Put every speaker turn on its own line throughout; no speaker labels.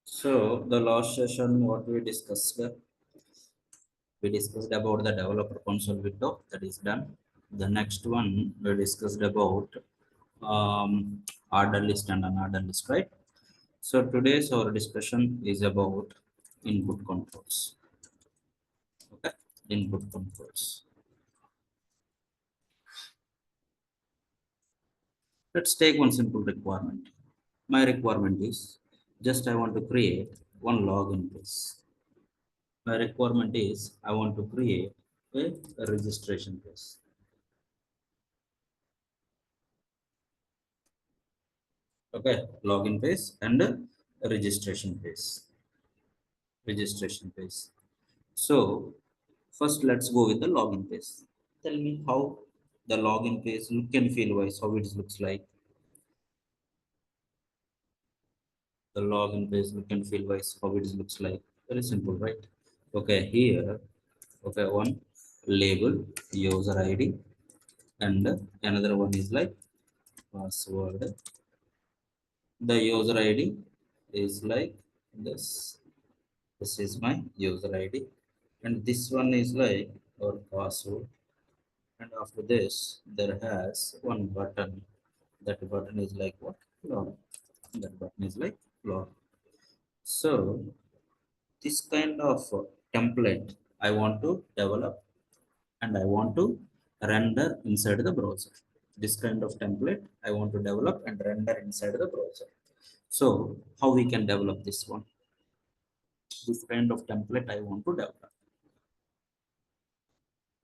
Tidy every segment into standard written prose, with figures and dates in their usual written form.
So the last session, what we discussed about the developer console window that is done. The next one we discussed about order list and unordered list, right? So today's our discussion is about input controls. Okay, input controls. Let's take one simple requirement. My requirement is just I want to create one login page. My requirement is I want to create a registration page. Okay, login page and registration page. Registration page. So first let's go with the login page. Tell me how the login page look and feel wise, how it looks like. The login page look and feel wise, how it looks like. Very simple, right? Okay, here, okay, one label user ID and another one is like password. The user ID is like this. This is my user ID and this one is like our password, and after this there has one button. That button is like what? Log. That button is like log. So this kind of template I want to develop and I want to render inside the browser. This kind of template I want to develop and render inside the browser. So how we can develop this one? This kind of template I want to develop.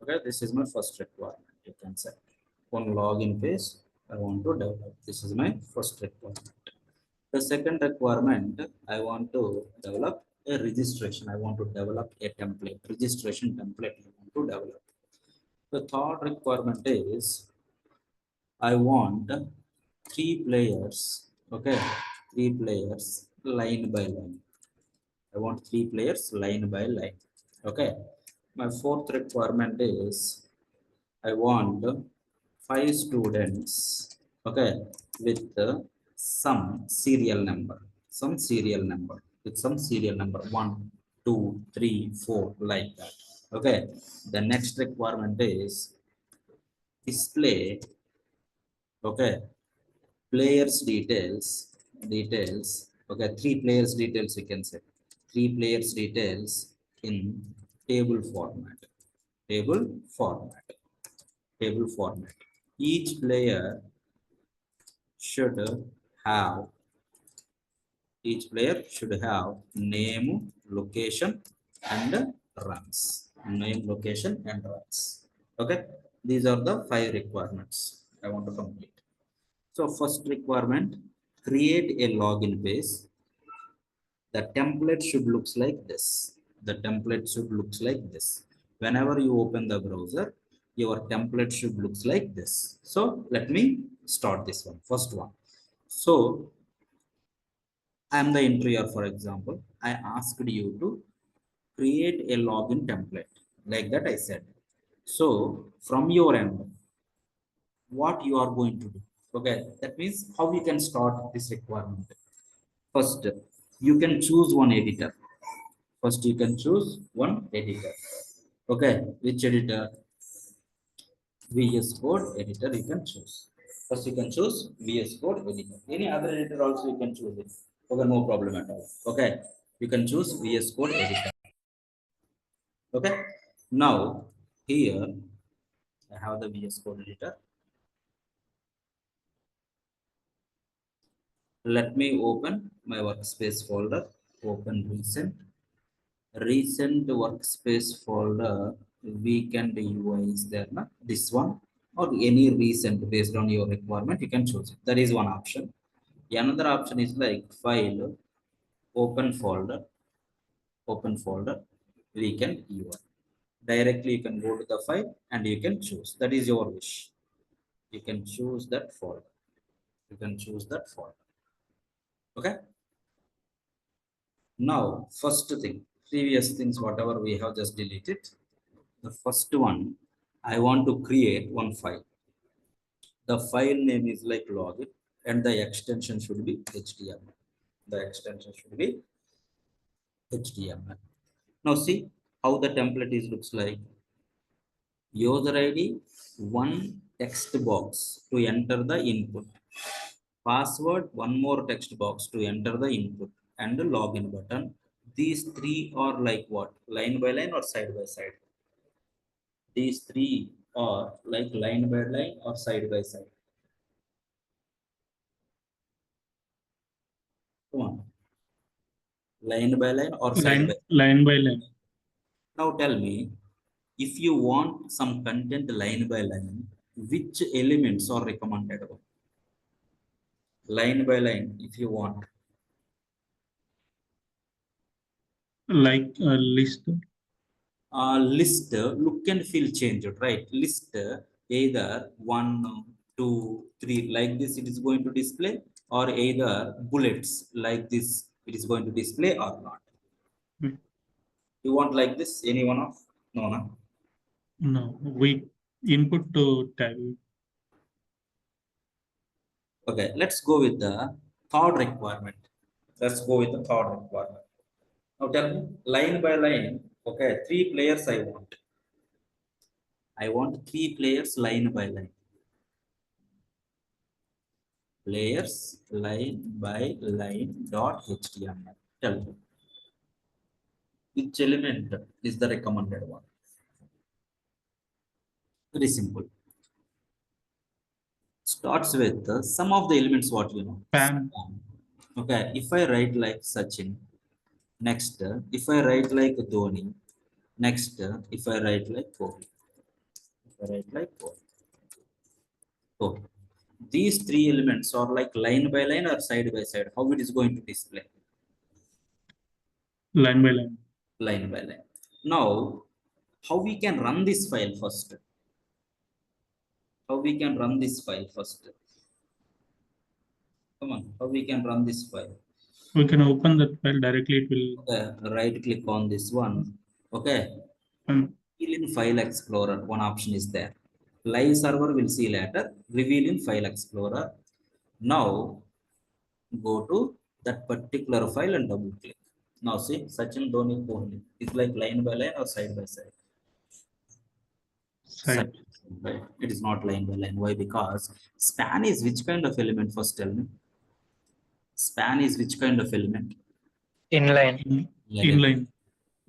Okay, this is my first requirement. You can say one login page I want to develop. This is my first requirement. The second requirement, I want to develop a registration. I want to develop a template, registration template I want to develop. The third requirement is I want three players, okay, three players line by line. I want three players line by line. Okay. My fourth requirement is I want five students, okay, with some serial number, with some serial number, 1, 2, 3, 4, like that. Okay. The next requirement is display, okay, players details, okay, three players details, you can say three players details in table format, table format, table format. Each player should have, each player should have name, location and runs. Name, location and runs. Okay, these are the five requirements I want to complete. So first requirement, create a login page. The template should looks like this. The template should looks like this. Whenever you open the browser, your template should looks like this. So let me start this one, first one. So I am the interviewer, for example. I asked you to create a login template like that I said. So from your end, what you are going to do? Okay, that means how we can start this requirement. First, you can choose one editor. First, you can choose one editor. Okay, which editor? VS Code editor you can choose. First, you can choose VS Code editor. Any other editor also you can choose it. Okay, no problem at all. Okay, you can choose VS Code editor. Okay, now here I have the VS Code editor. Let me open my workspace folder. Open recent workspace folder. Weekend UI is there, na? This one or any recent based on your requirement you can choose it. That is one option. Another option is like file, open folder, open folder, weekend UI. Directly you can go to the file and you can choose. That is your wish. You can choose that folder. You can choose that folder. Okay. Now, first thing, previous things, whatever we have just deleted. The first one, I want to create one file. The file name is like login and the extension should be HTML. The extension should be HTML. Now see how the template is looks like. User ID, one text box to enter the input. Password, one more text box to enter the input, and the login button. These three are like what? Line by line or side by side? These three are like line by line or side by side. Come on. Line by line or side by side?
Line by line.
Now tell me, if you want some content line by line, which elements are recommended? Line by line, if you want.
Like a list.
List look and feel changed, right? List either one, two, three like this it is going to display, or either bullets like this it is going to display or not.
Hmm.
You want like this? Any one of? No, no.
No, we input to tag.
Okay, let's go with the third requirement. Let's go with the third requirement. Now tell me, line by line. Okay, three players I want three players line by line. Layers line by line dot html. Tell me which element is the recommended one. Very simple. Starts with some of the elements what you know.
Pan.
Okay, if I write like Sachin, next if I write like Dhoni, next if I write like Kohli, if I write like Kohli. So these three elements are like line by line or side by side. How it is going to display?
Line by line.
Line by line. Now, how we can run this file first? How we can run this file first? Come on, how we can run this file?
We can open that file directly. It will.
Okay, right click on this one. Okay,
Um,
reveal in File Explorer. One option is there. Live server will see later. Reveal in File Explorer. Now go to that particular file and double click. Now see Sachin Dhoni Kohli. It's like line by line or side by side. Side
side.
by side. It is not line by line. Why? Because span is which kind of element? First tell me. Span is which kind of element?
Inline.
Inline.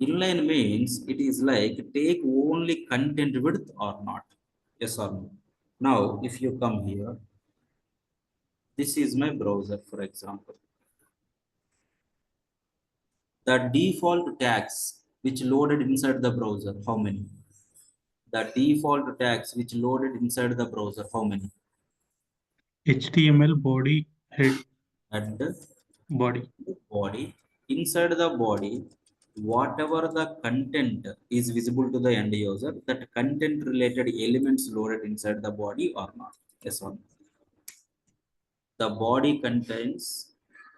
Inline means it is like take only content width or not. Yes or no? Now, if you come here, this is my browser, for example. The default tags which loaded inside the browser, how many? The default tags which loaded inside the browser, how many?
HTML body head
At the
body.
body. Inside the body, whatever the content is visible to the end user, that content related elements loaded inside the body or not. Yes or no? The body contains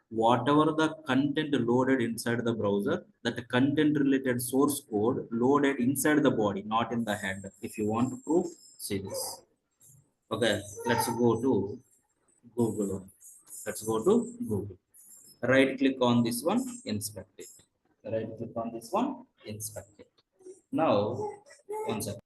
whatever the content loaded inside the browser, that content related source code loaded inside the body, not in the head. If you want proof, see this. Okay, let's go to Google. Let's go to Google. Right click on this one, inspect it. Right click on this one, inspect it. Now, one second.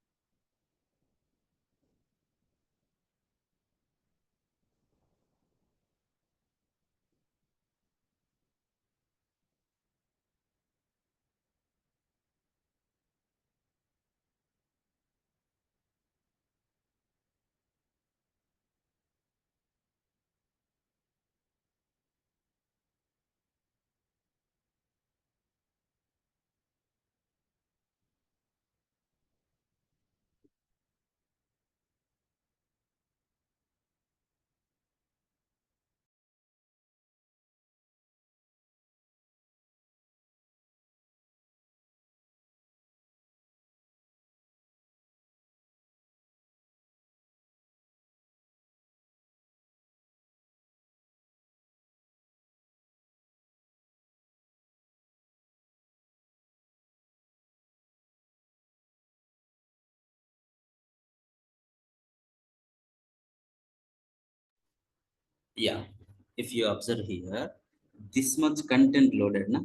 Yeah, if you observe here, this much content loaded, na?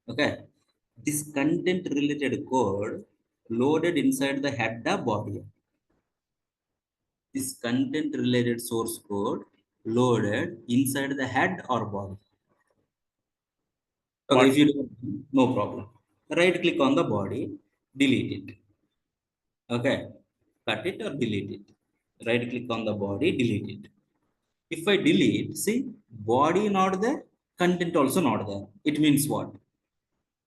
Okay. this content related code loaded inside the header body. This content related source code loaded inside the head or body. Okay, if you don't, no problem. Right click on the body, delete it. Okay, cut it or delete it. Right click on the body, delete it. If I delete, see, body not there, content also not there. It means what?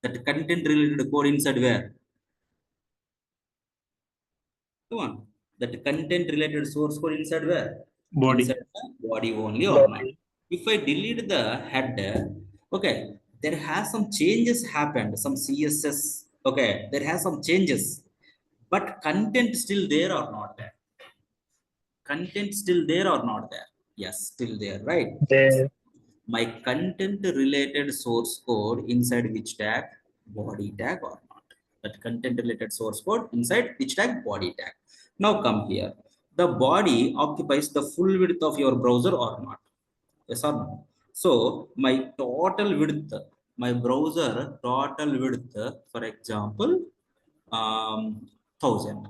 That content related code inside where? Come on. That content related source code inside where?
Body.
Inside the body only or not? If I delete the header, okay, there has some changes happened, some CSS. Okay, there has some changes, but content still there or not there? Content still there or not there? Yes, still there, right?
There.
My content related source code inside which tag? Body tag or not? That content related source code inside which tag? Body tag. Now come here. The body occupies the full width of your browser or not? Yes or no? So my total width, my browser total width, for example, 1000.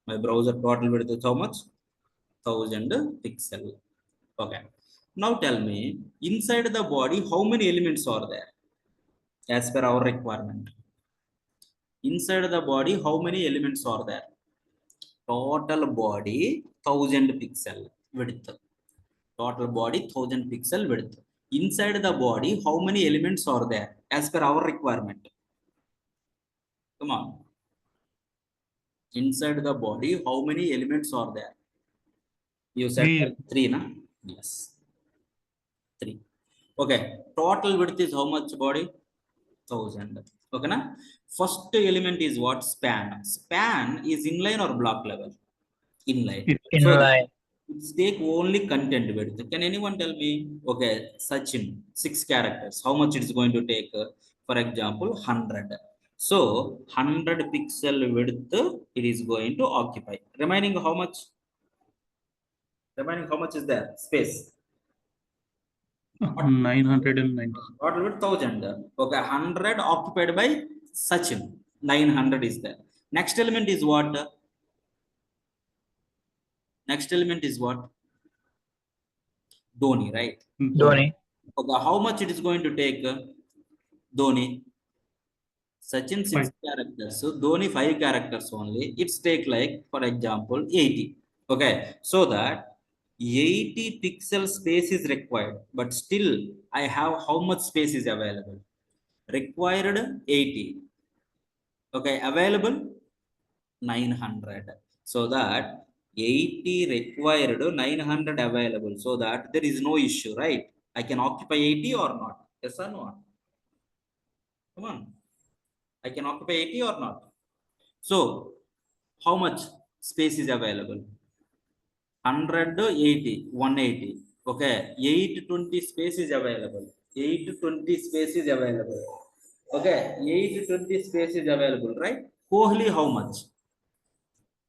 My browser total width is how much? 1000 pixel. Okay. Now tell me, inside the body, how many elements are there as per our requirement? Inside the body, how many elements are there? Total body 1000 pixel width. Total body 1000 pixel width. Inside the body, how many elements are there as per our requirement? Come on. Inside the body, how many elements are there? You said
Three.
three, na? Yes. 3. Okay. Total width is how much body? 1000. Okay, na? First element is what? Span. Span is inline or block level? Inline. So
Inline.
it's take only content width. Can anyone tell me? Okay, Sachin, 6 characters. How much it is going to take? For example, 100. So 100 pixel width it is going to occupy. Remaining how much? Remaining how much is there? Space.
990.
Total width 1000. Okay, 100 occupied by Sachin. 900 is there. Next element is what? Next element is what? Dhoni, right?
Dhoni.
Okay, how much it is going to take? Dhoni. Sachin 6
Five.
characters. So Dhoni 5 characters only. It's take like, for example, 80. Okay, so that 80 pixel space is required, but still I have how much space is available? Required 80. Okay, available 900. So that 80 required, 900 available. So that there is no issue, right? I can occupy 80 or not? Yes or no? Come on. I can occupy 80 or not? So how much space is available? 100, 80, 180. Okay, 820 space is available. 820 space is available. Okay, 820 space is available, right? Kohli, how much?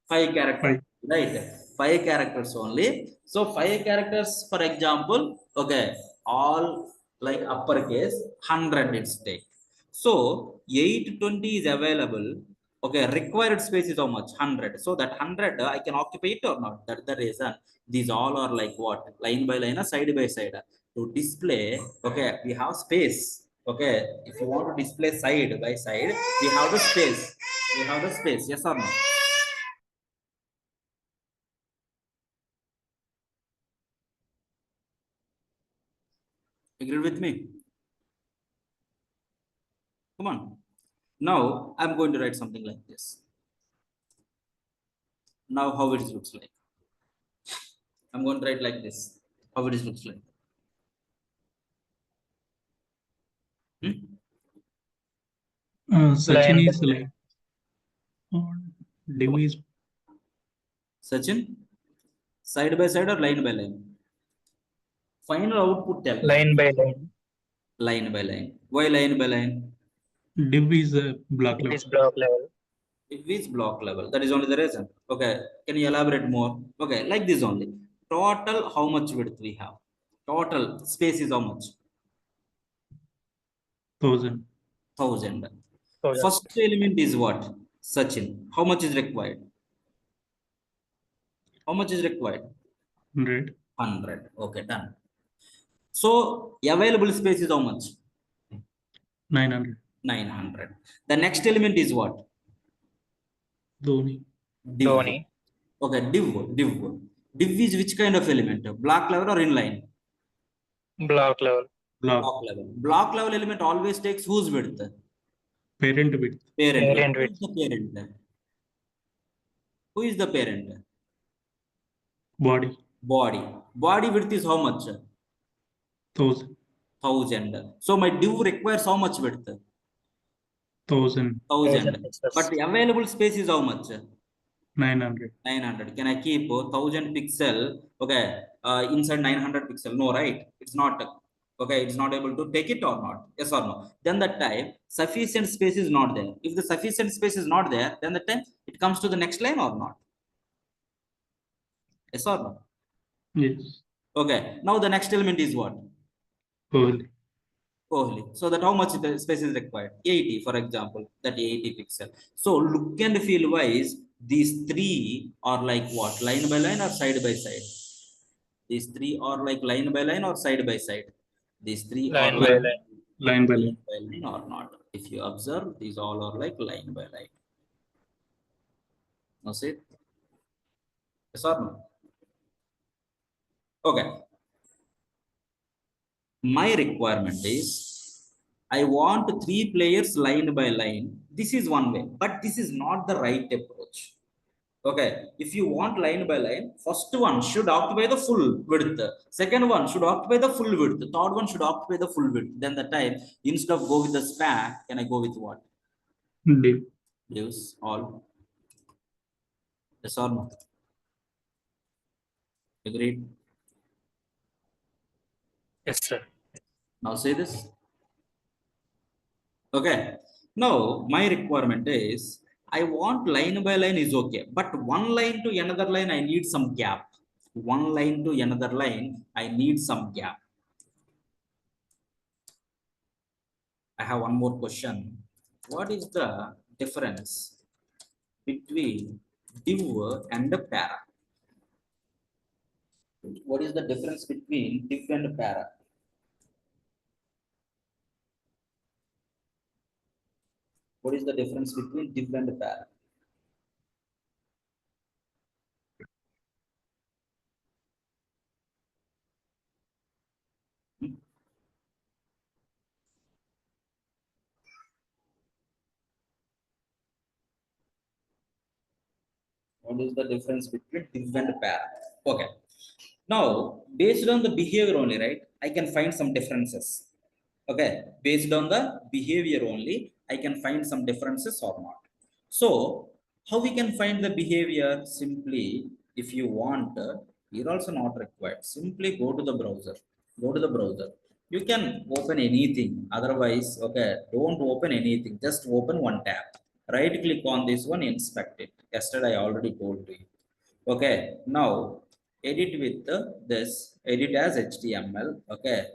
5 characters,
5.
right? 5 characters only. So 5 characters, for example, okay, all like uppercase 100 it's take. So 820 is available. Okay, required space is how much? 100. So that 100 I can occupy it or not? That's the reason. These all are like what? Line by line or side by side. To display, okay, we have space. Okay, if you want to display side by side, we have the space. We have the space. Yes or no? Agree with me? Come on. Now I'm going to write something like this. Now how it looks like. I'm going to write like this. How it looks like. Hmm?
Sachin
Line by
is like div is
Sachin, side by side or line by line? Final output tell me.
line by line.
Line by line. Why line by line?
div is block
It
level.
is block level.
It is block level. That is only the reason. Okay. Can you elaborate more? Okay. Like this only. Total how much width we have? Total space is how much?
1000.
1000. First element is what? Sachin. How much is required? How much is required?
100.
100. Okay, done. So available space is how much?
900.
900. The next element is what?
Dhoni.
Div. Okay, div. Div is which kind of element? Block level or inline?
Block level.
Block.
Block level. Block level element always takes whose width?
Parent width.
Parent width.
Parent
Who
width.
is the parent? Who is the parent?
Body.
Body. Body width is how much?
1000.
1000. So my div requires how much width?
1000.
1000. But the available space is how much?
900.
900. Can I keep 1000 pixel? Okay, inside 900 pixel? No, right? It's not. Okay, it's not able to take it or not? Yes or no? Then that time sufficient space is not there. If the sufficient space is not there, then the time it comes to the next line or not? Yes or no?
Yes.
Okay. Now the next element is what?
Early.
Kohli. So that how much the space is required? 80, for example, that 80 pixel. So look and feel wise, these three are like what? Line by line or side by side? These three are like line by line or side by side? These three are
Line by
like
line.
Line by line.
line or not? If you observe, these all are like line by line. Now see? Yes or no? Okay. My requirement is I want three players line by line. This is one way, but this is not the right approach. Okay, if you want line by line, first one should occupy the full width. Second one should occupy the full width. Third one should occupy the full width. Then the time, instead of go with the span, can I go with what?
Div.
Divs all. Yes or no? Agreed?
Yes, sir.
Now say this. Okay. Now my requirement is I want line by line is okay, but one line to another line I need some gap. One line to another line I need some gap. I have one more question. What is the difference between div and the para? What is the difference between div and para? What is the difference between div and para? Hmm? What is the difference between div and para? Okay. Now, based on the behavior only, right, I can find some differences. Okay, based on the behavior only, I can find some differences or not. So, how we can find the behavior? Simply, if you want, you're also not required. Simply go to the browser. Go to the browser. You can open anything. Otherwise, okay, don't open anything. Just open one tab. Right click on this one, inspect it. Yesterday, I already told you. Okay, now edit with this, edit as HTML. Okay,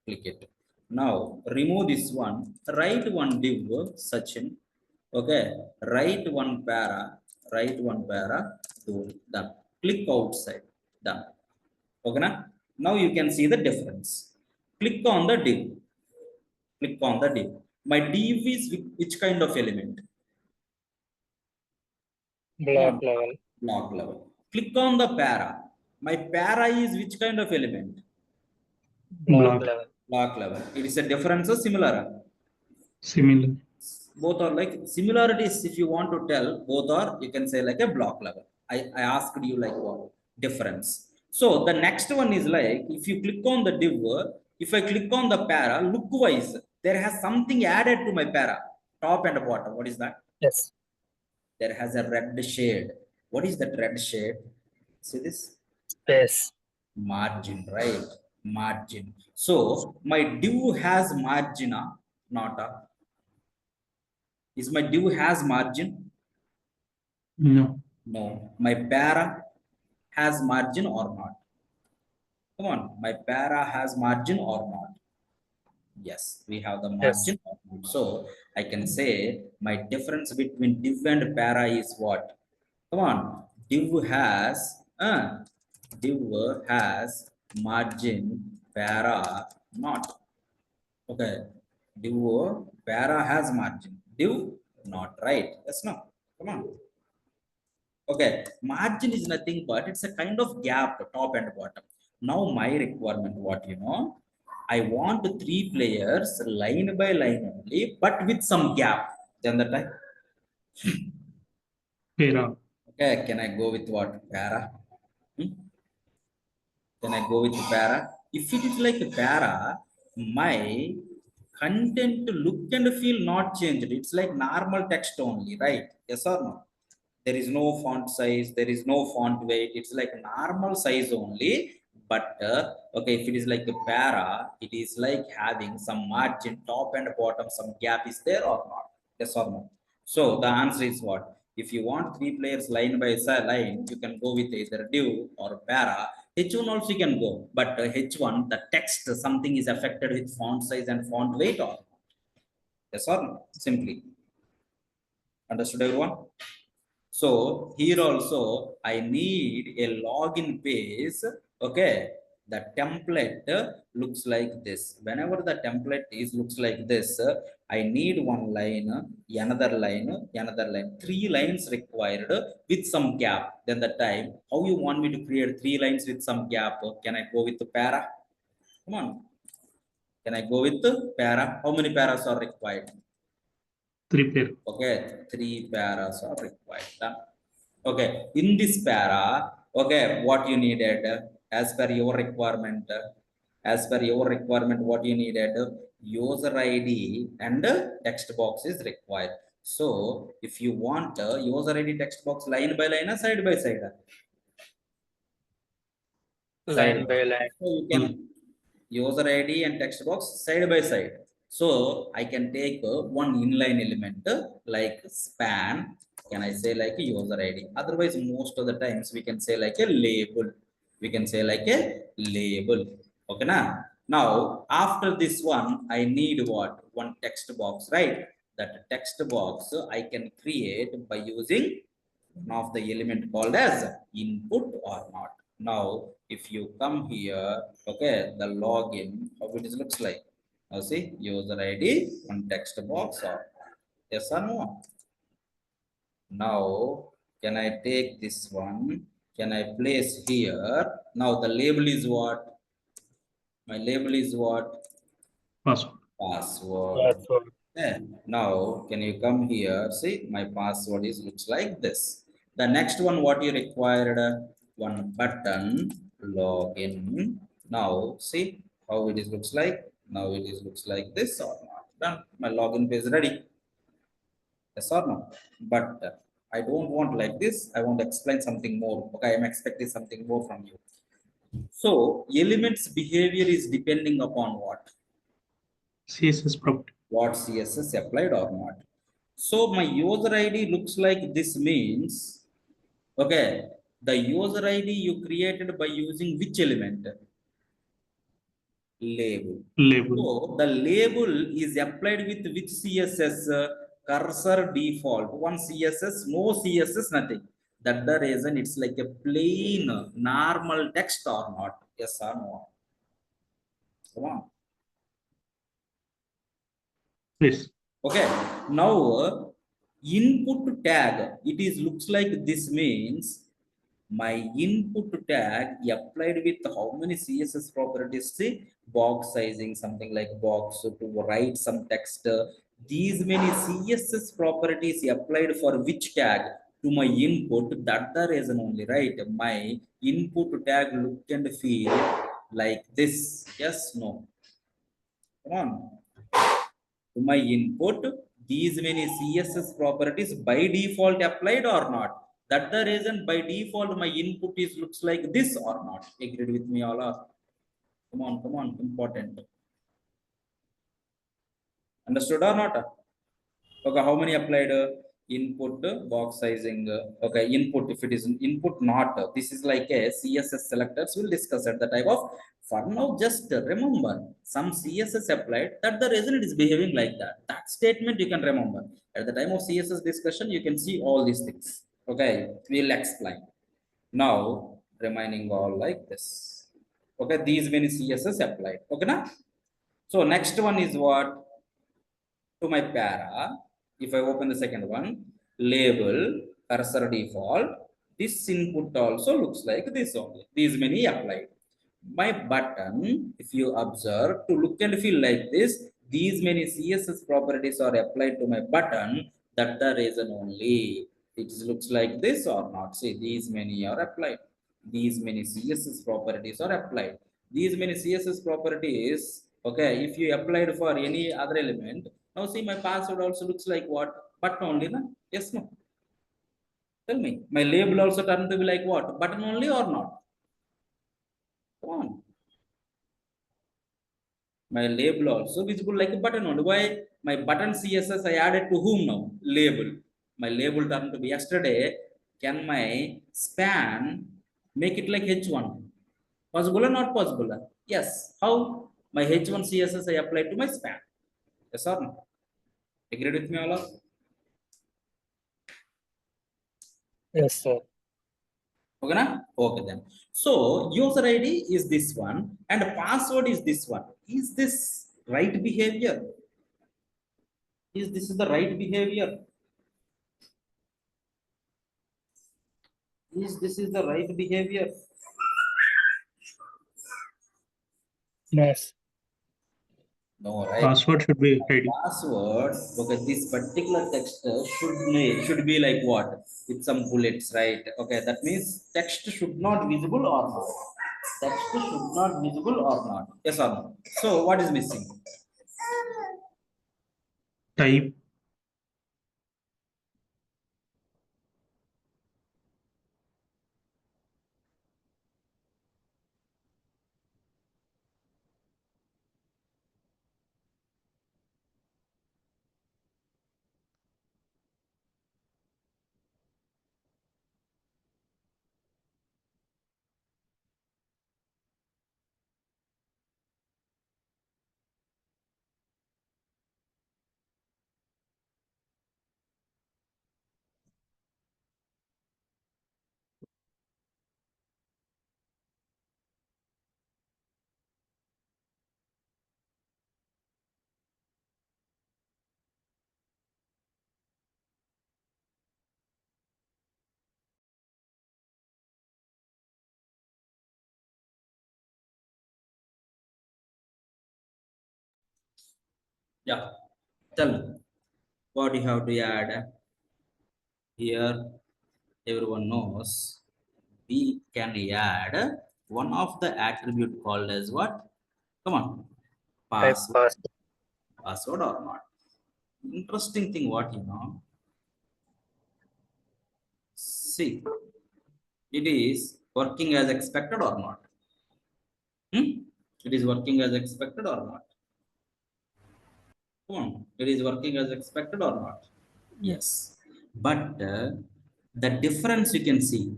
click it. Now remove this one, write one div, Sachin. Okay, write one para, done. Click outside, done. Okay, now you can see the difference. Click on the div, click on the div. My div is which kind of element?
Block level.
Block level. Click on the para. My para is which kind of element?
Block
Block.
level.
Block level. It is a difference or similar?
Similar.
Both are like similarities. If you want to tell, both are, you can say like a block level. I asked you like what? Difference. So the next one is like, if you click on the div, if I click on the para, look wise, there has something added to my para, top and bottom. What is that?
Yes.
There has a red shade. What is that red shade? See this?
Space.
Margin, right? Margin. So my div has margin, not a. Is my div has margin?
No.
No. My para has margin or not? Come on, my para has margin or not? Yes, we have the
Yes.
margin or So I can say my difference between div and para is what? Come on, div has margin, para not. Okay, div para has margin, div not, right? That's no. Come on. Okay, margin is nothing but it's a kind of gap, top and bottom. Now my requirement, what I want three players line by line only, but with some gap. Then the time.
Para.
Okay, can I go with what? Para? Hmm? Can I go with para? If it is like a para, my content look and feel not changed. It's like normal text only, right? Yes or no? There is no font size, there is no font weight. It's like normal size only. But okay, if it is like a para, it is like having some margin, top and bottom, some gap is there or not? Yes or no? So the answer is what? If you want three players line by line, you can go with either div or para. H1 also you can go, but H1, the text, something is affected with font size and font weight or not? Yes or no? Simply. Understood everyone? So here also I need a login page. Okay, the template looks like this. Whenever the template is looks like this, I need one line, another line, another line. 3 lines required with some gap. Then the time, how you want me to create 3 lines with some gap? Can I go with the para? Come on. Can I go with the para? How many paras are required?
3 pair.
Okay, 3 paras are required. Done. Okay, in this para, okay, what you needed as per your requirement, what you needed, user ID and text box is required. So, if you want user ID text box line by line or side by side,
Line by line.
so you can user ID and text box side by side. So I can take one inline element like span. Can I say like a user ID? Otherwise, most of the times we can say like a label. We can say like a label. Okay, now after this one, I need what? One text box, right? That text box I can create by using one of the element called as input or not. Now, if you come here, okay, the login, how it is looks like. Now see, user ID, one text box or yes or no. Now, can I take this one? Can I place here? Now the label is what? My label is what?
Password.
Password.
Password.
Yeah. Now, can you come here? See, my password is looks like this. The next one, what you required, one button, login. Now, see how it is looks like. Now it is looks like this or not. Done. My login page ready. Yes or no? But I don't want like this. I want to explain something more. Okay, I'm expecting something more from you. So, elements behavior is depending upon what?
CSS property.
What CSS applied or not. So my user ID looks like this means, okay, the user ID you created by using which element? Label.
Label.
So the label is applied with which CSS? Cursor default. One CSS, no CSS, nothing. That the reason it's like a plain normal text or not. Yes or no? Come on.
Yes.
Okay, now input tag, it is looks like this means my input tag applied with how many CSS properties? See, box sizing, something like box to write some text. These many CSS properties applied for which tag to my input? That the reason only, right? My input tag look and feel like this. Yes, no. Come on. To my input, these many CSS properties by default applied or not. That the reason by default my input is looks like this or not. Agreed with me all are? Come on, important. Understood or not? Okay, how many applied? input box sizing. Okay, input, if it is an input not, this is like a CSS selectors. We'll discuss at the type of. For now, just remember some CSS applied, that the reason it is behaving like that. That statement you can remember. At the time of CSS discussion, you can see all these things. Okay, we'll explain. Now, remaining all like this. Okay, these many CSS applied. Okay, now. So next one is what? To my para, if I open the second one, label, cursor default, this input also looks like this only. These many applied. My button, if you observe, to look and feel like this, these many CSS properties are applied to my button. That the reason only. It looks like this or not. See, these many are applied. These many CSS properties are applied. These many CSS properties, okay, if you applied for any other element, now see my password also looks like what? Button only, na? Yes, no? Tell me, my label also turned to be like what? Button only or not? Come on. My label also visible like a button only. Why? My button CSS I added to whom now? Label. My label turned to be yesterday. Can my span make it like H1? Possible or not possible? Yes. How? My H1 CSS I applied to my span. Yes or no? Agreed with me all of?
Yes, sir.
Okay, na? Okay then. So user ID is this one and password is this one. Is this right behavior? Is this is the right behavior? Is this is the right behavior?
Yes.
No, right?
Password should be ID.
Password. Okay, this particular text should be like what? With some bullets, right? Okay, that means text should not visible or not. Text should not visible or not. Yes or no? So what is missing?
Type.
Yeah. Tell me what you have to add here. Everyone knows we can add one of the attribute called as what? Come on,
Type
password,
pass.
password or not. Interesting thing, what you know? See, it is working as expected or not? It is working as expected or not? Come on, it is working as expected or not? Yes, but the difference you can see,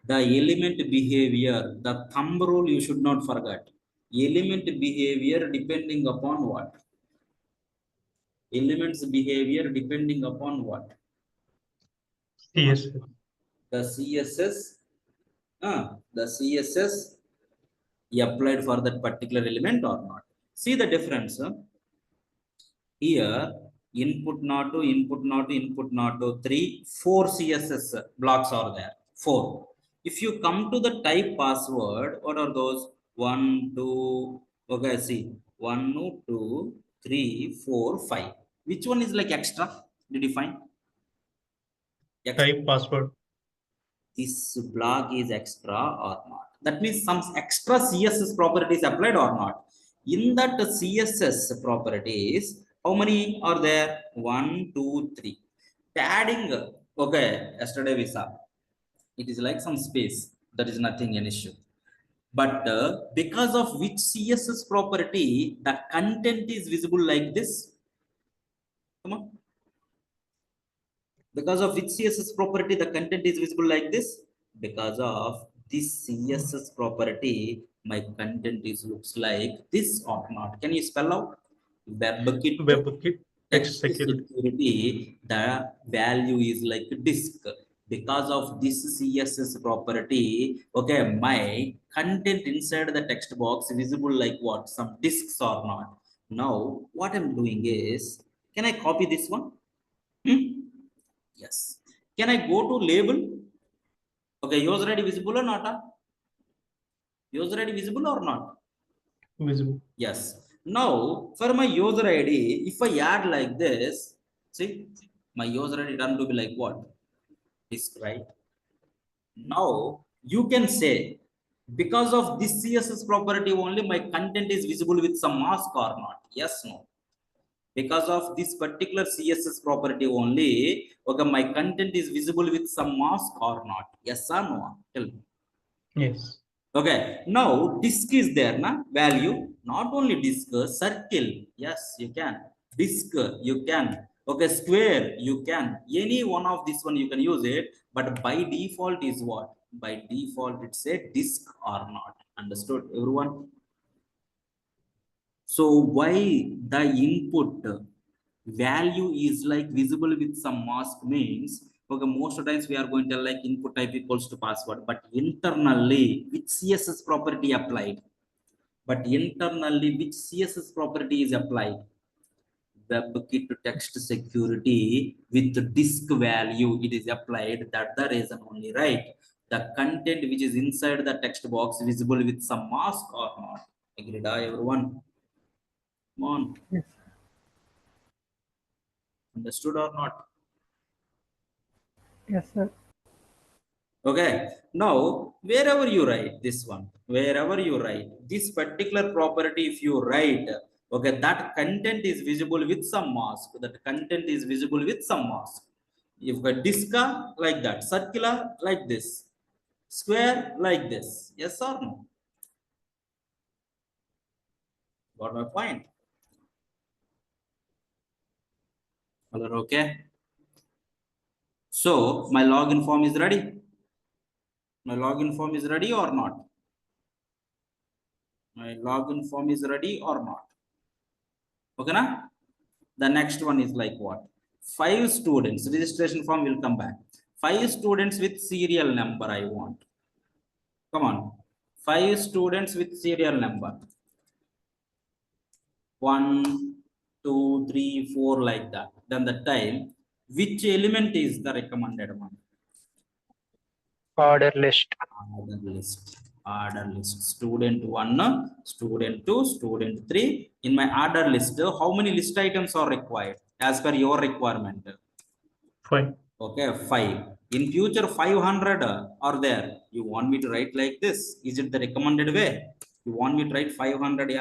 the element behavior, the thumb rule you should not forget. Element behavior depending upon what? Elements behavior depending upon what?
Yes.
The CSS, the CSS applied for that particular element or not. See the difference. Here, input not to, input not to, input not to, 3, 4 CSS blocks are there. 4. If you come to the type password, what are those? 1, 2, okay, see, 1, 2, 3, 4, 5. Which one is like extra? Did you find? Extra.
Type password.
This block is extra or not? That means some extra CSS properties applied or not? In that CSS properties, how many are there? 1, 2, 3. Padding, okay, yesterday we saw. It is like some space. That is nothing an issue. But because of which CSS property, the content is visible like this? Come on. Because of which CSS property the content is visible like this? Because of this CSS property, my content is looks like this or not. Can you spell out? WebKit
WebKit text
text
security.
security, the value is like disk. Because of this CSS property, okay, my content inside the text box visible like what? Some disks or not. Now, what I'm doing is, can I copy this one? Yes. Can I go to label? Okay, user ID visible or not? User ID visible or not?
Visible.
Yes. Now, for my user ID, if I add like this, see, my user ID done to be like what? This, right? Now, you can say, because of this CSS property only, my content is visible with some mask or not? Yes, no. Because of this particular CSS property only, okay, my content is visible with some mask or not? Yes or no? Tell me.
Yes.
Okay, now disk is there, na value. Not only disk, circle. Yes, you can. Disk, you can. Okay, square, you can. Any one of this one you can use it, but by default is what? By default, it's a disk or not. Understood, everyone? So why the input value is like visible with some mask means, okay, most of the times we are going to tell like input type equals to password, but internally which CSS property applied? But internally which CSS property is applied? WebKit text security with disk value, it is applied. That the reason only, right? The content which is inside the text box visible with some mask or not? Agreed, everyone? Come on.
Yes.
Understood or not?
Yes, sir.
Okay. Now, wherever you write this one, wherever you write this particular property, if you write, okay, that content is visible with some mask. That content is visible with some mask. You've got disca like that, circular like this, square like this. Yes or no? Got my point? Color, okay. So my login form is ready. My login form is ready or not? My login form is ready or not? Okay, na? The next one is like what? 5 students, registration form will come back. 5 students with serial number I want. Come on. 5 students with serial number. 1, 2, 3, 4 like that. Then the time, which element is the recommended one?
Order list.
Order list. Order list. Student 1, student 2, student 3. In my order list, how many list items are required as per your requirement?
5.
Okay, 5. In future, 500 are there. You want me to write like this? Is it the recommended way? You want me to write 500 li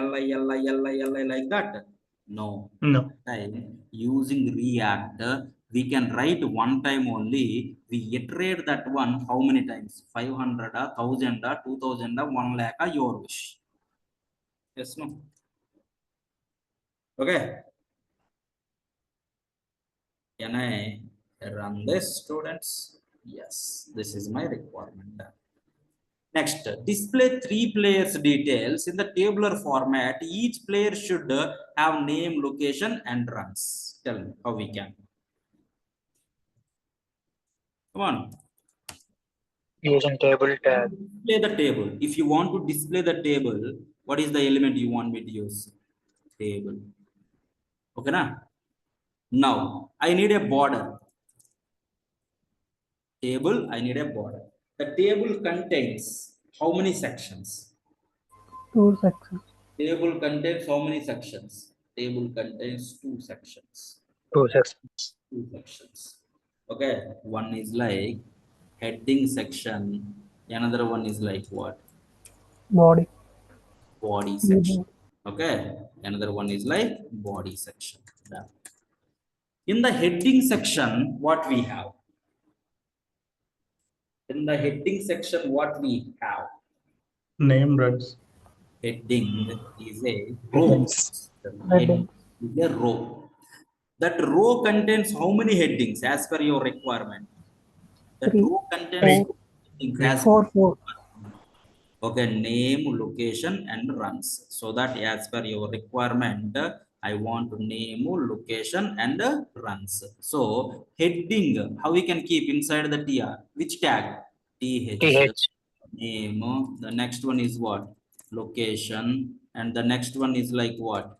like that? No.
No.
Time using React, we can write one time only. We iterate that one how many times? 500, 1000, 2000, 1 lakh, your wish. Yes, no? Okay. Can I run this, students? Yes, this is my requirement. Next, display 3 players details in the tabular format. Each player should have name, location, and runs. Tell me how we can. Come on.
Using table tag.
Display the table. If you want to display the table, what is the element you want me to use? Table. Okay, na? Now, I need a border. Table, I need a border. The table contains how many sections?
2 sections.
Table contains how many sections? Table contains 2 sections.
2 sections.
2 sections. Okay, one is like heading section. Another one is like what?
Body.
Body section. Okay, another one is like body section. Done. In the heading section, what we have? In the heading section, what we have?
Name runs.
Heading is a row.
Headings.
Heading is a row. That row contains how many headings as per your requirement? That
3,
row contains
4,
headings as
4, 4.
okay, name, location, and runs. So that as per your requirement, I want to name, location, and runs. So heading, how we can keep inside the tr? Which tag? Th.
TH.
Name. The next one is what? Location. And the next one is like what?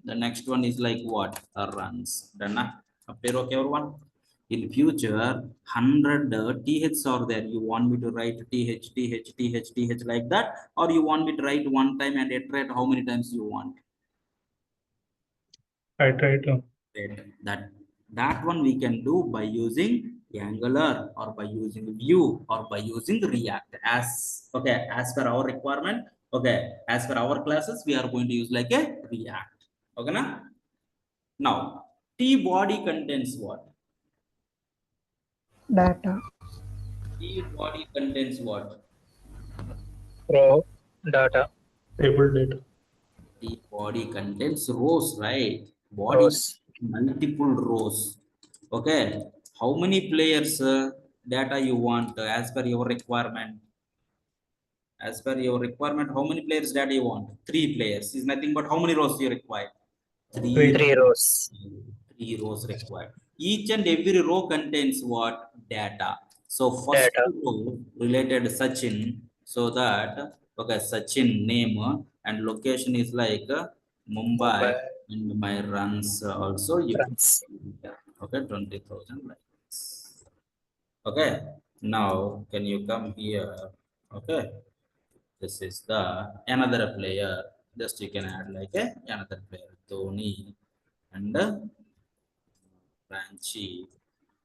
The next one is like what? Runs. Done. Up there, okay, everyone? In future, 100 THs are there. You want me to write TH like that, or you want me to write one time and iterate how many times you want?
I try to.
That one we can do by using Angular or by using Vue or by using React. As per our requirement, okay, as per our classes, we are going to use like a React. Okay, now T body contains what?
Data.
T body contains what?
Row. Data.
Table data.
The body contains rows, right? Body
Rows.
multiple rows. Okay. How many players data you want as per your requirement? As per your requirement, how many players data you want? 3 players. Is nothing but how many rows you require? Three.
3 rows.
3 rows required. Each and every row contains what? Data. So first
Data.
row related Sachin. So that okay, Sachin name and location is like Mumbai,
Mumbai.
and my runs also you can
Runs.
yeah, okay, 20,000 like this. Okay. Now can you come here? Okay. This is the another player. Just you can add like another player, Dhoni and Ranchi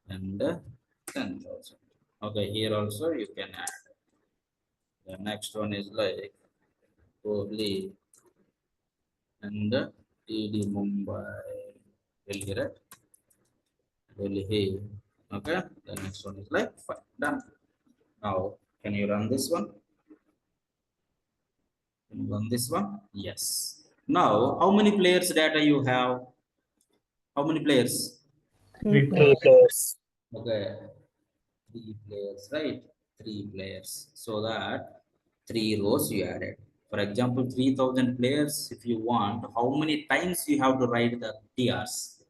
and 10,000. Okay, here also you can add. The next one is like Kohli and TD Mumbai. Delhi, right? Delhi. Okay, the next one is like fine. Done. Now, can you run this one? Can you run this one? Yes. Now, how many players data you have? How many players?
3
3
players.
players.
Okay, 3 players, right? 3 players. So that 3 rows you added. For example, 3,000 players, if you want, how many times you have to write the TRs?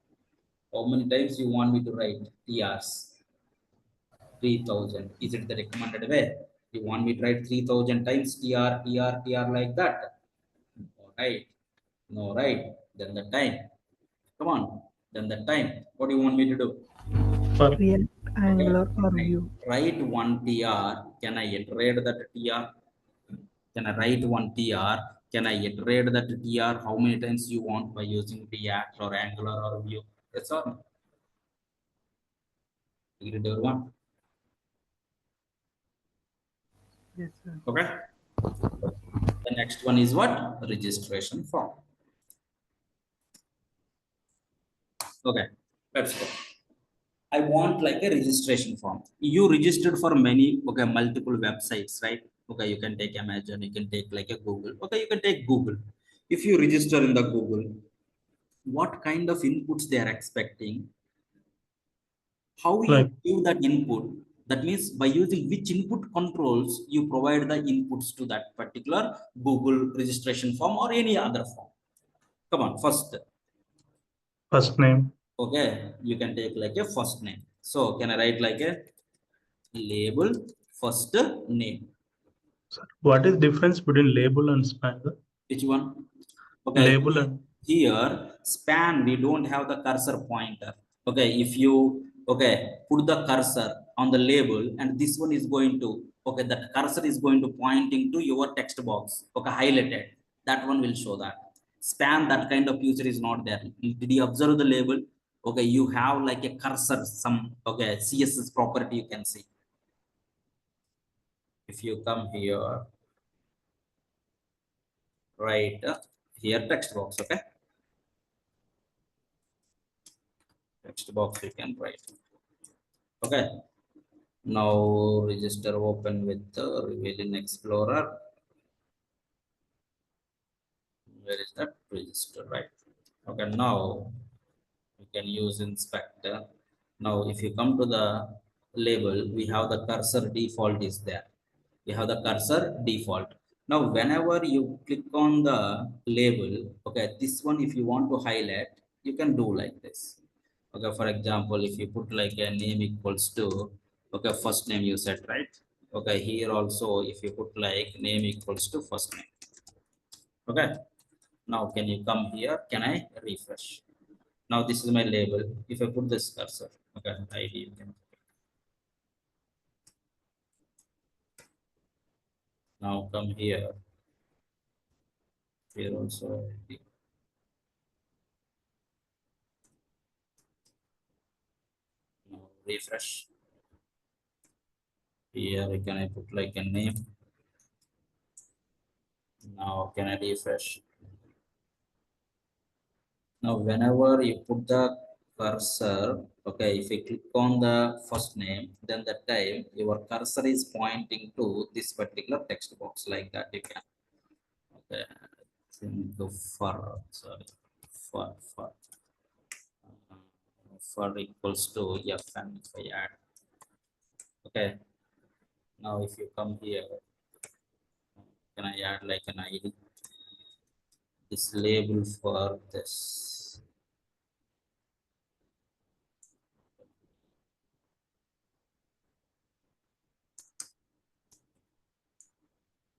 How many times you want me to write TRs? 3,000. Is it the recommended way? You want me to write 3,000 times TR like that? No, right? No, right? Then the time. Come on. Then the time. What do you want me to do?
For
React,
Okay.
Angular, or Vue.
Write one TR. Can I iterate that TR? Can I write one TR? Can I iterate that TR? How many times you want by using React or Angular or Vue? That's all. You can do one.
Yes, sir.
Okay. The next one is what? Registration form. Okay. Let's go. I want like a registration form. You registered for many, okay, multiple websites, right? Okay, you can take Amazon, you can take like a Google. Okay, you can take Google. If you register in the Google, what kind of inputs they are expecting? How you
like
give that input? That means by using which input controls you provide the inputs to that particular Google registration form or any other form. Come on, first.
first name.
Okay, you can take like a first name. So can I write like a label first name?
What is difference between label and span?
Which one? Okay,
Label and
here span we don't have the cursor pointer. Okay, if you put the cursor on the label and this one is going to that cursor is going to pointing to your text box. Okay, highlighted. That one will show that. Span that kind of user is not there. Did you observe the label? Okay, you have like a cursor, some CSS property you can see. If you come here, right here text box, okay, text box you can write. Okay, now register open with the revealing explorer. Where is that register? Right. Okay, now we can use inspector. Now, if you come to the label, we have the cursor default is there. We have the cursor default. Now, whenever you click on the label, okay, this one, if you want to highlight, you can do like this. Okay, for example, if you put like a name equals to, okay, first name you set, right? Okay, here also, if you put like name equals to first name. Okay, now can you come here? Can I refresh? Now this is my label. If I put this cursor, okay, ID, you can. Now come here. Here also ID. Now refresh. Here can I put like a name? Now can I refresh? Now whenever you put the cursor, okay, if you click on the first name, then that time your cursor is pointing to this particular text box like that. You can, okay, think of for, sorry, for for equals to f, and if I add, okay, now if you come here, can I add like an ID, this label for this.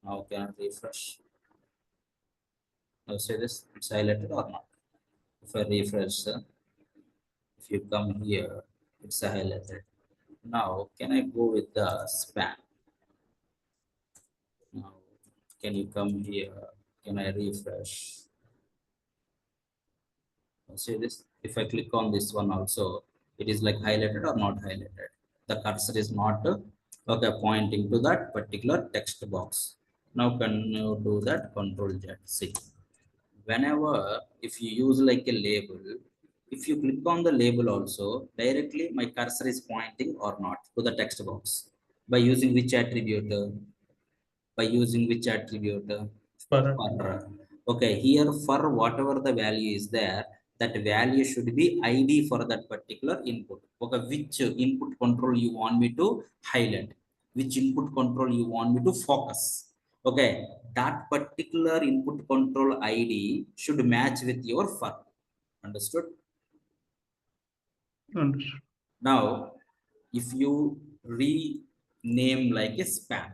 Now can I refresh? Now say this, it's highlighted or not? If I refresh, if you come here, it's highlighted. Now can I go with the span? Now can you come here? Can I refresh? See this, if I click on this one also, it is like highlighted or not highlighted. The cursor is not okay, pointing to that particular text box. Now can you do that? Control Z. See, whenever if you use like a label, if you click on the label also, directly my cursor is pointing or not to the text box. By using which attribute? By using which attribute?
For
For. Okay, here for whatever the value is there, that value should be ID for that particular input. Okay, which input control you want me to highlight, which input control you want me to focus. Okay, that particular input control ID should match with your for. Understood?
understood.
Now, if you rename like a span,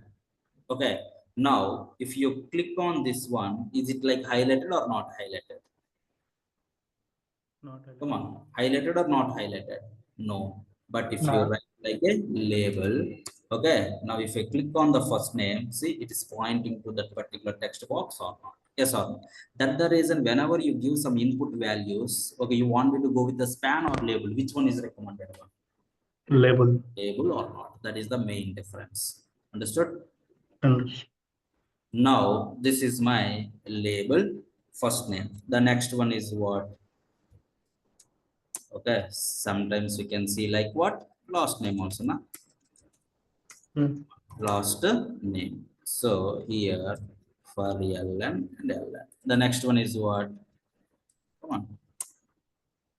okay. Now, if you click on this one, is it like highlighted or not highlighted?
Not
Come on, highlighted or not highlighted? No. But if you
No.
write like a label, okay. Now, if I click on the first name, see it is pointing to that particular text box or not? Yes or no? That's the reason whenever you give some input values, okay, you want me to go with the span or label? Which one is recommended?
label.
Label or not? That is the main difference. Understood?
Understood.
Now, this is my label first name. The next one is what? Okay, sometimes we can see like what? Last name also, na?
Hmm.
Last name. So here for LN and LN. The next one is what? Come on.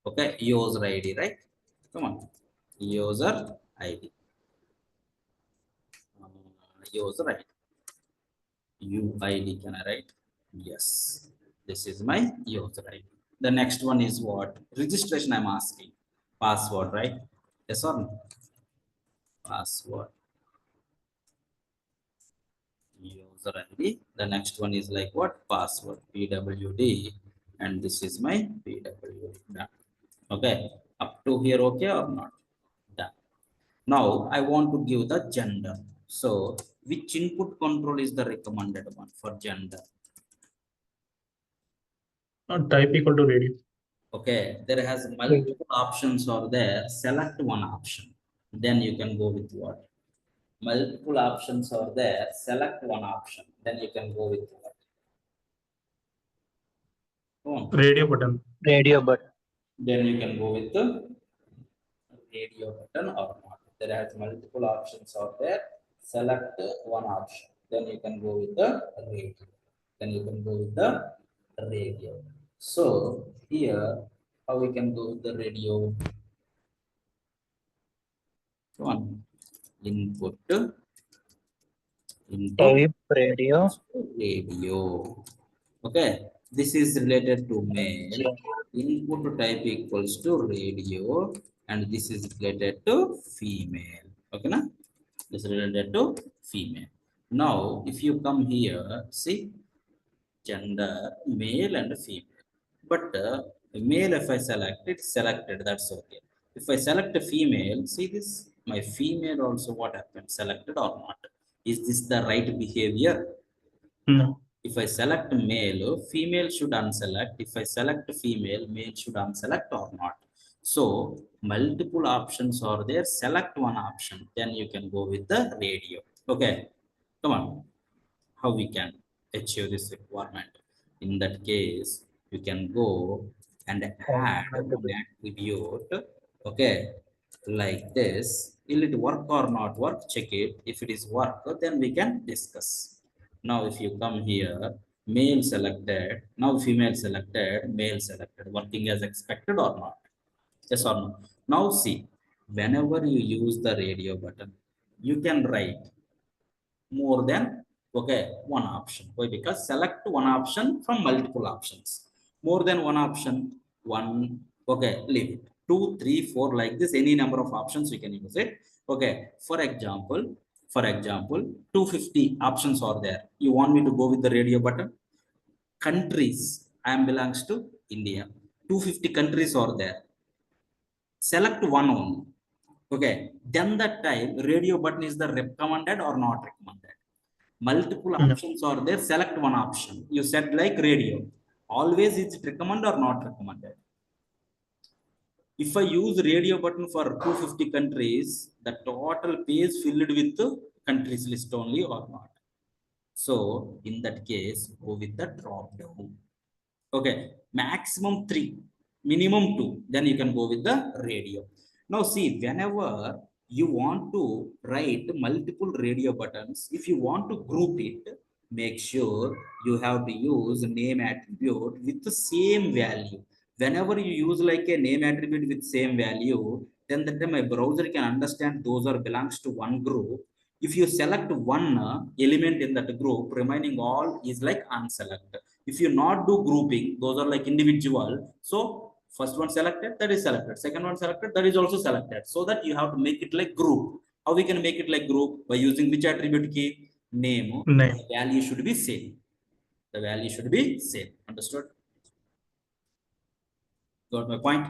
Okay, user ID, right? Come on. User ID. User ID. UID, can I write? Yes. This is my user ID. The next one is what? Registration I'm asking. Password, right? Yes or no? Password. User ID. The next one is like what? Password. PWD. And this is my PWD. Done. Okay. Up to here, okay or not? Done. Now I want to give the gender. So which input control is the recommended one for gender?
Type equal to radio.
Okay, there has
Radio.
multiple options are there. Select one option. Then you can go with what? Multiple options are there. Select one option. Then you can go with what? Go on.
Radio button.
Radio button.
Then you can go with the radio button or not. There has multiple options out there. Select one option. Then you can go with the radio. Then you can go with the radio. So here How we can go with the radio? One input
Type radio.
radio. Okay, this is related to male. Input type equals to radio, and this is related to female. Okay, na? This is related to female. Now, if you come here, see gender, male and female. But male, if I select it, selected, that's okay. If I select a female, see this, my female also what happened, selected or not? Is this the right behavior?
No.
If I select male, female should unselect. If I select female, male should unselect or not. So multiple options are there. Select one option, then you can go with the radio. Okay, come on. How we can achieve this requirement? In that case, you can go and add one attribute. Okay, like this. Will it work or not work? Check it. If it is work, then we can discuss. Now if you come here, male selected, now female selected, male selected, working as expected or not? Yes or no? Now see, whenever you use the radio button, you can write more than, okay, one option. Why? Because select one option from multiple options. More than one option, one, okay, leave it. 2, 3, 4, like this, any number of options you can use it. Okay, for example 250 options are there. You want me to go with the radio button? Countries, I am belongs to India. 250 countries are there. Select one only. Okay, then that time radio button is the recommended or not recommended? Multiple
No.
options are there. Select one option. You said like radio. Always is it recommended or not recommended? If I use radio button for 250 countries, the total page filled with the countries list only or not? So in that case, go with the drop down. Okay, maximum 3, minimum 2, then you can go with the radio. Now see, whenever you want to write multiple radio buttons, if you want to group it, make sure you have to use name attribute with the same value. Whenever you use like a name attribute with same value, then that time my browser can understand those are belongs to one group. If you select one element in that group, remaining all is like unselected. If you not do grouping, those are like individual. So first one selected, that is selected. Second one selected, that is also selected. So that you have to make it like group. How we can make it like group? By using which attribute key? Name.
Name.
The value should be same. The value should be same. Understood? Got my point?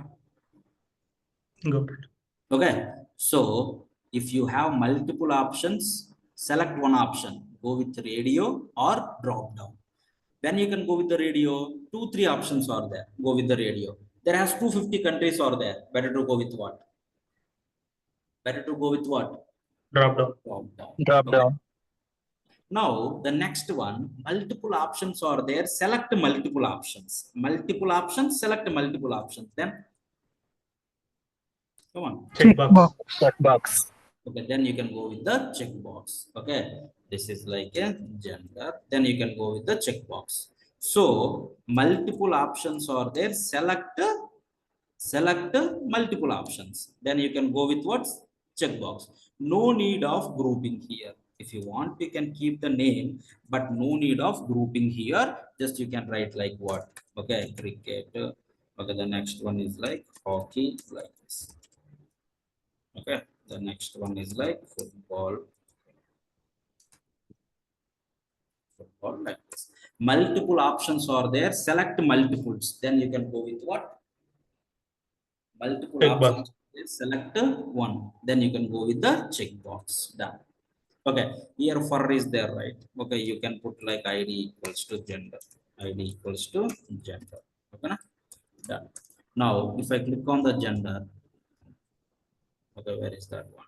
Got it.
Okay. So if you have multiple options, select one option. Go with radio or drop down. Then you can go with the radio. 2, 3 options are there. Go with the radio. There has 250 countries are there. Better to go with what? Better to go with what?
Drop down.
Drop down.
Drop
Okay.
down.
Now the next one, multiple options are there. Select multiple options. Multiple options. Select multiple options. Then come on.
Checkbox.
Checkbox.
Okay, then you can go with the checkbox. Okay, this is like a gender. Then you can go with the checkbox. So multiple options are there. Select multiple options. Then you can go with what? Checkbox. No need of grouping here. If you want, you can keep the name, but no need of grouping here. Just you can write like what? Okay, cricket. Okay, the next one is like hockey, like this. Okay, the next one is like football like this. Multiple options are there. Select multiples. Then you can go with what? Multiple
Checkbox.
options. Select one. Then you can go with the checkbox. Done. Okay, here for is there, right? Okay, you can put like ID equals to gender. ID equals to gender. Okay, na? Done. Now, if I click on the gender, okay, where is that one?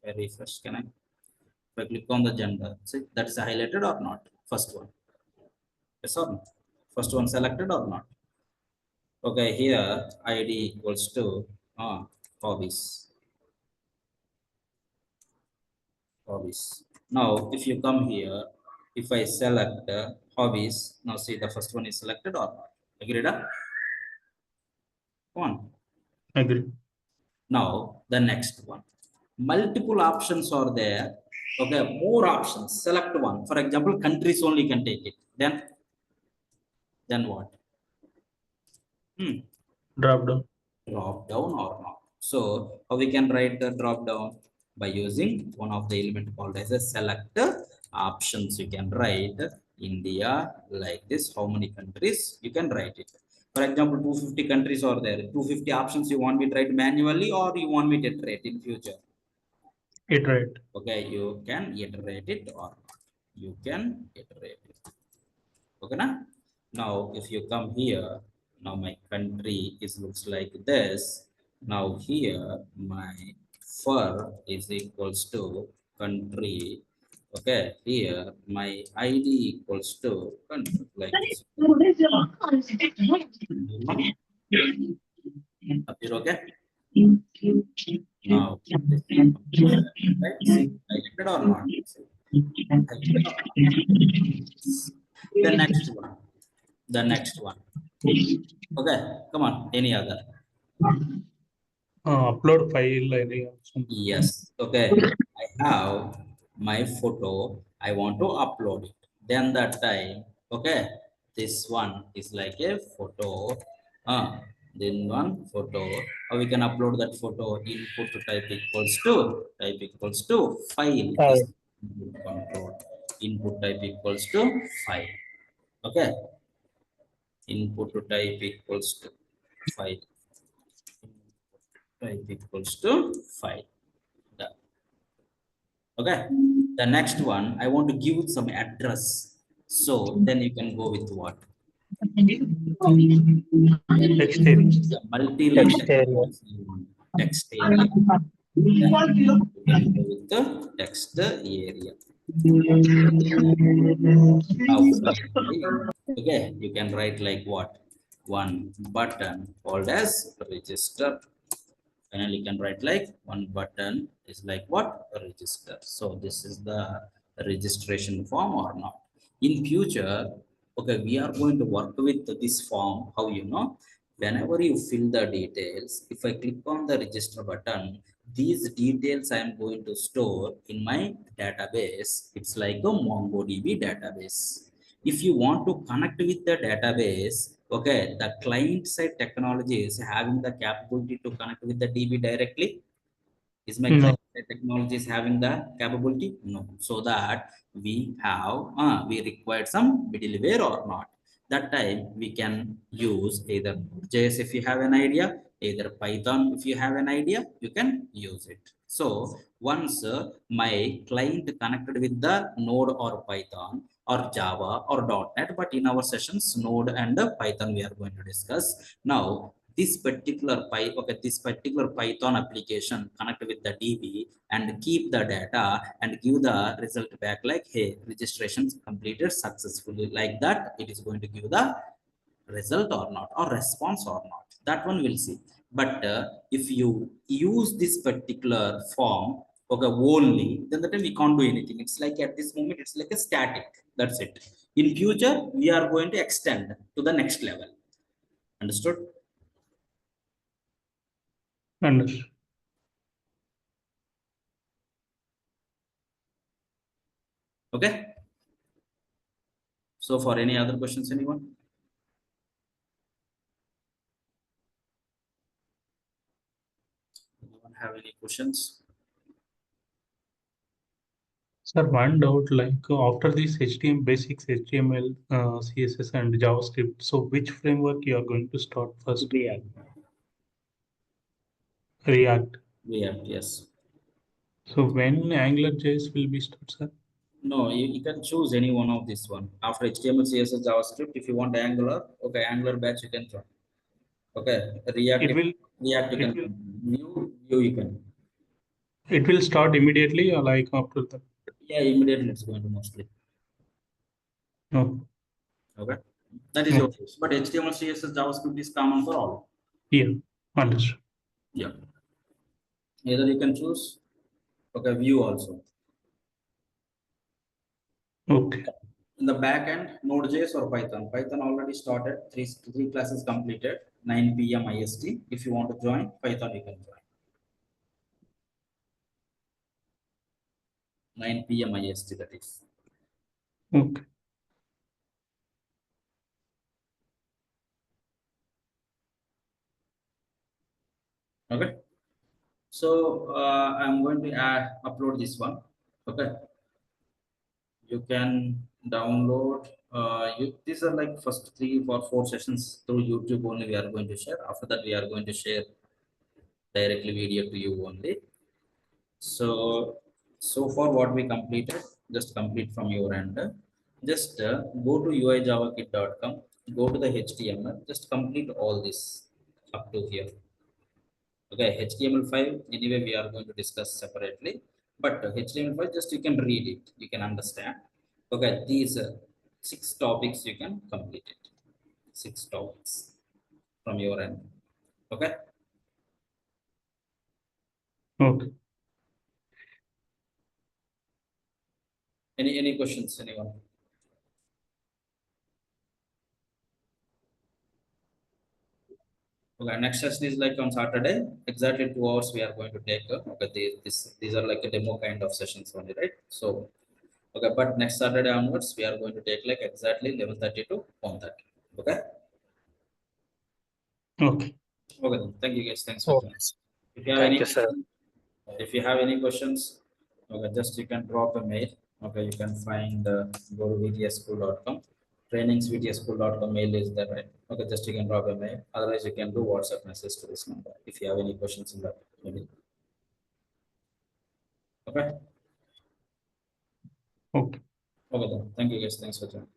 Very first, can I? If I click on the gender, see that is highlighted or not? First one. Yes or no? First one selected or not? Okay, here ID equals to hobbies. Hobbies. Now, if you come here, if I select hobbies, now see the first one is selected or not? Agreed? Come on.
Agree.
Now, the next one. Multiple options are there. Okay, more options. Select one. For example, countries only can take it. Then what?
Drop down.
Drop down or not. So how we can write the drop down? By using one of the element called as a select options. You can write India like this. How many countries you can write it? For example, 250 countries are there. 250 options you want me to write manually or you want me to iterate in future?
Iterate.
Okay, you can iterate it or not. You can iterate it. Okay, na? Now if you come here, now my country is looks like this. Now here my fur is equals to country. Okay, here my ID equals to country like this. Up here, okay? Now this is right? See, highlighted or not? See, highlighted or not? The next one. The next one. Okay, come on. Any other?
Upload file any option.
Yes. Okay. I have my photo. I want to upload it. Then that time, okay, this one is like a photo. Then one photo. We can upload that photo. Input type equals to file. This
File.
input control. Input type equals to file. Okay. Input type equals to file. Type equals to file. Done. Okay. The next one, I want to give some address. So then you can go with what?
Text area.
The multi-line
Text area.
text area. Then you can go with the text area. Now finally, okay, you can write like what? One button called as register. Finally, you can write like one button is like what? A register. So this is the registration form or not. In future, okay, we are going to work with this form. How you know? Whenever you fill the details, if I click on the register button, these details I am going to store in my database. It's like a MongoDB database. If you want to connect with the database, okay, the client side technology is having the capability to connect with the DB directly. Is my
No.
client side technology is having the capability? No. So that we have, we required some middleware or not. That time we can use either JS if you have an idea, either Python if you have an idea, you can use it. So once my client connected with the Node or Python or Java or .NET, but in our sessions, Node and Python we are going to discuss. Now, this particular this particular Python application connect with the DB and keep the data and give the result back like, hey, registrations completed successfully. Like that, it is going to give the result or not, or response or not. That one we'll see. But if you use this particular form, okay, only, then the time we can't do anything. It's like at this moment, it's like a static. That's it. In future, we are going to extend to the next level. Understood?
Understood.
Okay. So for any other questions, anyone? Anyone have any questions?
Sir, one doubt, like after this HTML basics, HTML, CSS and JavaScript, so which framework you are going to start first?
React.
React.
React, yes.
So when AngularJS will be start, sir?
No, you can choose any one of this one. After HTML, CSS, JavaScript, if you want Angular, okay, Angular batch you can join. Okay, React,
It will
React you
it
can, Vue you can.
it will start immediately or like after that?
Yeah, immediately it's going to mostly.
No.
Okay, that is
No.
your choice. But HTML, CSS, JavaScript is common for all.
Yeah, understood.
Yeah. Either you can choose, okay, Vue also.
Okay.
In the back end, Node.js or Python. Python already started, three classes completed, 9 p.m. IST. If you want to join Python, you can join. 9 p.m. IST, that is.
Okay.
Okay. So I'm going to upload this one. Okay. You can download. These are like first 3 or 4 sessions through YouTube only. We are going to share. After that, we are going to share directly video to you only. So far what we completed, just complete from your end. Just go to uijavakit.com, go to the HTML, just complete all this up to here. Okay, HTML5 anyway we are going to discuss separately, but HTML5 just you can read it, you can understand. Okay, these 6 topics you can complete it. 6 topics from your end. Okay.
Okay.
Any questions, anyone? Okay, next session is like on Saturday, exactly 2 hours we are going to take. Okay, these are like a demo kind of sessions only, right? So, okay, but next Saturday onwards, we are going to take like exactly 11:30 to 1:30. Okay.
Okay.
Okay, then. Thank you guys. Thanks for
Okay.
joining. If you have
Thank
any,
you, sir.
if you have any questions, okay, just you can drop a mail. Okay, you can find go to vtsschool.com. Trainingsvtsschool.com mail is there, right? Okay, just you can drop a mail. Otherwise, you can do WhatsApp message to this number if you have any questions in that email. Okay.
Okay.
Okay, then. Thank you guys. Thanks for joining.